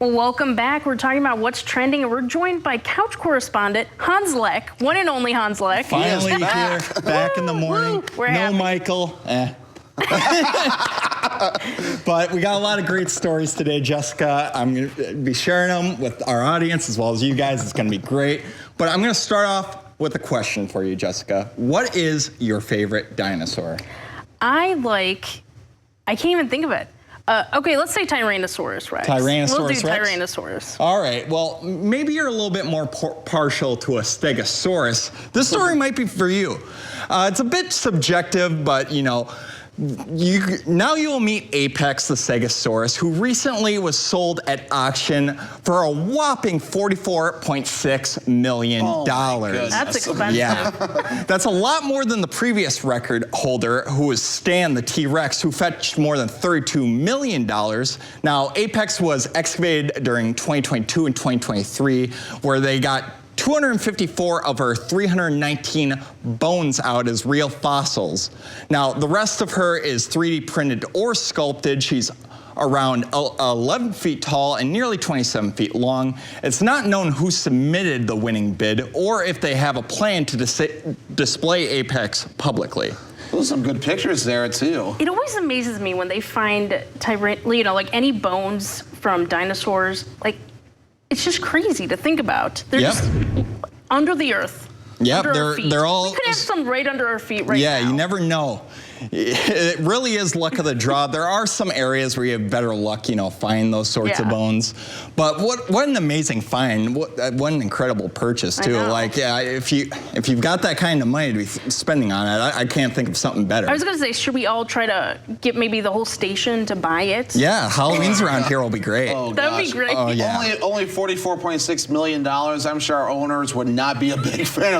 Well, welcome back. We're talking about what's trending, and we're joined by couch correspondent Hans Leck, one and only Hans Leck. Finally here, back in the morning. We're no happy. Michael. But we got a lot of great stories today, Jessica. I'm going to be sharing them with our audience as well as you guys. It's going to be great. But I'm going to start off with a question for you, Jessica. What is your favorite dinosaur? I can't even think of it. Okay, let's say Tyrannosaurus Rex. Tyrannosaurus We'll do Rex? Tyrannosaurus. All right, well, maybe you're a little bit more partial to a Stegosaurus. This story might be for you. It's a bit subjective, but you know, now you will meet Apex the Stegosaurus, who recently was sold at auction for a whopping $44.6 million. That's expensive. Yeah, that's a lot more than the previous record holder, who was Stan the T-Rex, who fetched more than $32 million. Now, Apex was excavated during 2022 and 2023, where they got 254 of her 319 bones out as real fossils. Now, the rest of her is 3D printed or sculpted. She's around 11 feet tall and nearly 27 feet long. It's not known who submitted the winning bid or if they have a plan to display Apex publicly. Those are some good pictures there, too. It always amazes me when they find like any bones from dinosaurs. Like, it's just crazy to think about. They're just under the earth. Yeah, they're all. We could have some right under our feet right now. Yeah, you never know. It really is luck of the draw. There are some areas where you have better luck, you know, finding those sorts of bones. But what an amazing find! What an incredible purchase too. Like, yeah, if you've got that kind of money to be spending on it, I can't think of something better. I was gonna say, should we all try to get maybe the whole station to buy it? Yeah, Halloween's around here will be great. Oh, that would be great. Oh, yeah. Only $44.6 million. I'm sure our owners would not be a big fan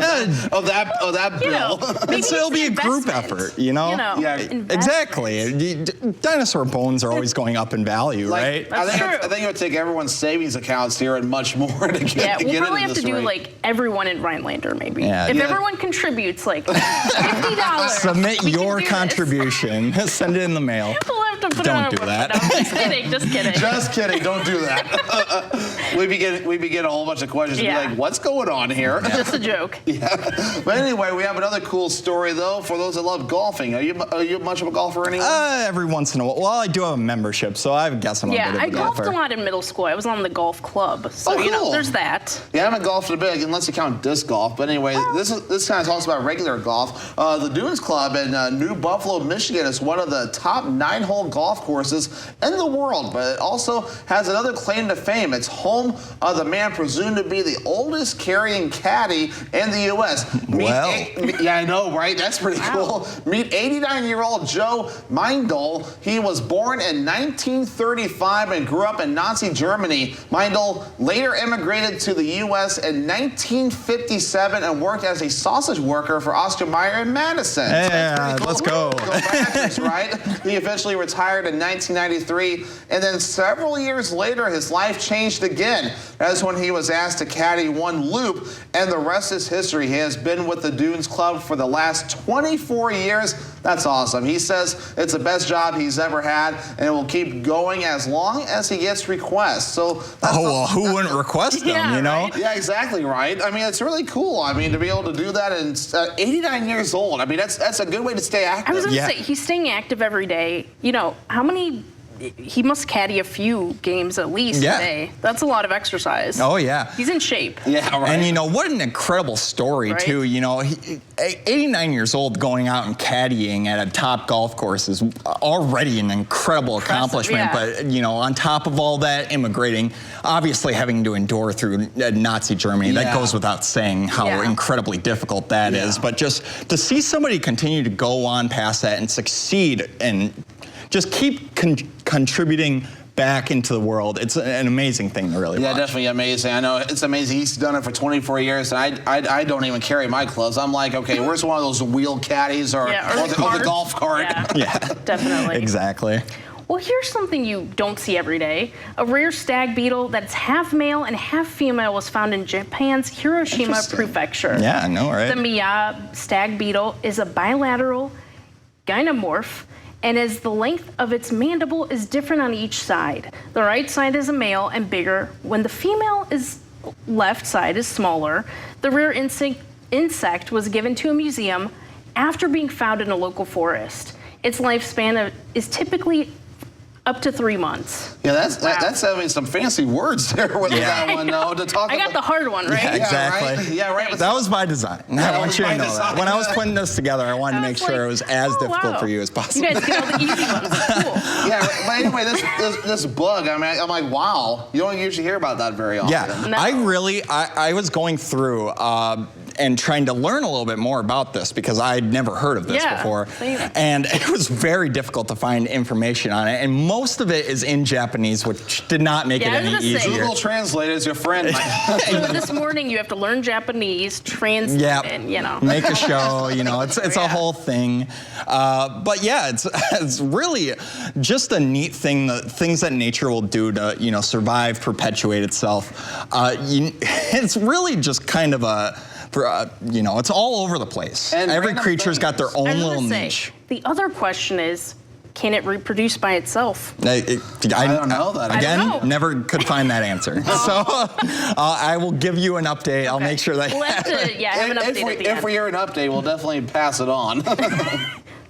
of that bill. It'll be a group effort, you know? Yeah, exactly. Dinosaur bones are always going up in value, right? That's true. I think it would take everyone's savings accounts here and much more to get Yeah, we'll probably have to do rate. like everyone in Rhinelander maybe. Yeah. If everyone contributes like $50. Submit your contribution. Send it in the mail. We'll have to put Don't it do on that. No, just kidding, just kidding. Just kidding, don't do that. we begin a whole bunch of questions. Yeah. Be like, what's going on here? Just a joke. But anyway, we have another cool story though for those that love golfing. Are you much of a golfer anyway? Every once in a while. Well, I do have a membership, so I guess I'm a bit of a golfer. I golfed a lot in middle school. I was on the golf club, so you know, cool. there's that. Yeah, I haven't golfed a bit, unless you count disc golf. But anyway, this kind of talks about regular golf. The Dunes Club in New Buffalo, Michigan is one of the top 9-hole golf courses in the world, but it also has another claim to fame. It's home of the man presumed to be the oldest carrying caddy in the U.S. Yeah, I know, right? That's pretty cool. Meet 89-year-old Joe Meindl. He was born in 1935 and grew up in Nazi Germany. Meindl later immigrated to the U.S. in 1957 and worked as a sausage worker for Oscar Mayer and Madison. Yeah, let's go. Right? He eventually retired in 1993, and then several years later, his life changed again. That's when he was asked to caddy one loop, and the rest is history. He has been with the Dunes Club for the last 24 years. That's awesome. He says it's the best job he's ever had, and it will keep going as long as he gets requests. So who wouldn't request them, you know? Right? Yeah, exactly right. I mean, it's really cool. I mean, to be able to do that and 89 years old. I mean, that's a good way to stay active. I was going to say, he's staying active every day. You know, how many... He must caddy a few games at least a day. That's a lot of exercise. Oh, yeah. He's in shape. Yeah, right. And, you know, what an incredible story, too. You know, 89 years old going out and caddying at a top golf course is already an incredible accomplishment. But, you know, on top of all that, immigrating, obviously having to endure through Nazi Germany, that goes without saying how incredibly difficult that is. But just to see somebody continue to go on past that and succeed and just keep contributing back into the world. It's an amazing thing to really watch. Definitely amazing. I know it's amazing. He's done it for 24 years. And I don't even carry my clubs. I'm like, okay, where's one of those wheel caddies or the golf cart? Yeah, definitely. Exactly. Well, here's something you don't see every day. A rare stag beetle that's half male and half female was found in Japan's Hiroshima Prefecture. Yeah, I know, right? The Miya stag beetle is a bilateral gynomorph, and as the length of its mandible is different on each side. The right side is a male and bigger, when the female left side is smaller. The rare insect was given to a museum after being found in a local forest. Its lifespan is typically up to 3 months. Yeah, that's having some fancy words there with that one, though, to talk I got the hard one, right? Yeah, exactly. Yeah, right. Yeah, right. That was by design. I want you to know that. When I was putting this together, I wanted to make sure it was as difficult for you as possible. You guys get all the easy ones. That's cool. Yeah, but anyway, this bug, I mean, I'm like, wow, you don't usually hear about that very often. Yeah, No. I was going through and trying to learn a little bit more about this because I'd never heard of this before. Same. And it was very difficult to find information on it. And most of it is in Japanese, which did not make it I was any gonna say. easier. Google Translate is your friend. So this morning you have to learn Japanese, translate it, you know. Make a show, you know, it's a whole thing. But yeah, it's really just a neat thing, the things that nature will do to, you know, survive, perpetuate itself. It's really just kind of you know, it's all over the place. And every random creature's got their things. own I was little gonna say, niche. the other question is, can it reproduce by itself? I don't know that. Again, I don't know. never could find that answer. So I will give you an update. I'll make sure that. We'll have to, have an update at the If we end. hear an update, we'll definitely pass it on.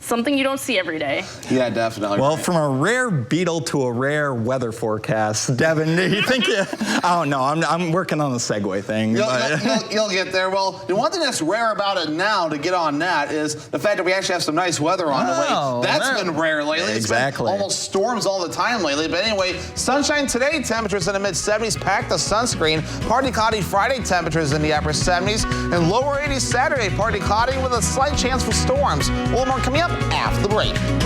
Something you don't see every day. Yeah, definitely. Well, from a rare beetle to a rare weather forecast, Devin, do you think I don't know. I'm working on the segue thing. You'll get there. Well, the one thing that's rare about it now, to get on that, is the fact that we actually have some nice weather on the way. That's been rare lately. Exactly. It's been almost storms all the time lately. But anyway, sunshine today, temperatures in the mid-70s. Pack the sunscreen. Partly cloudy Friday, temperatures in the upper 70s. And lower 80s Saturday, partly cloudy with a slight chance for storms. A little more coming up after the break.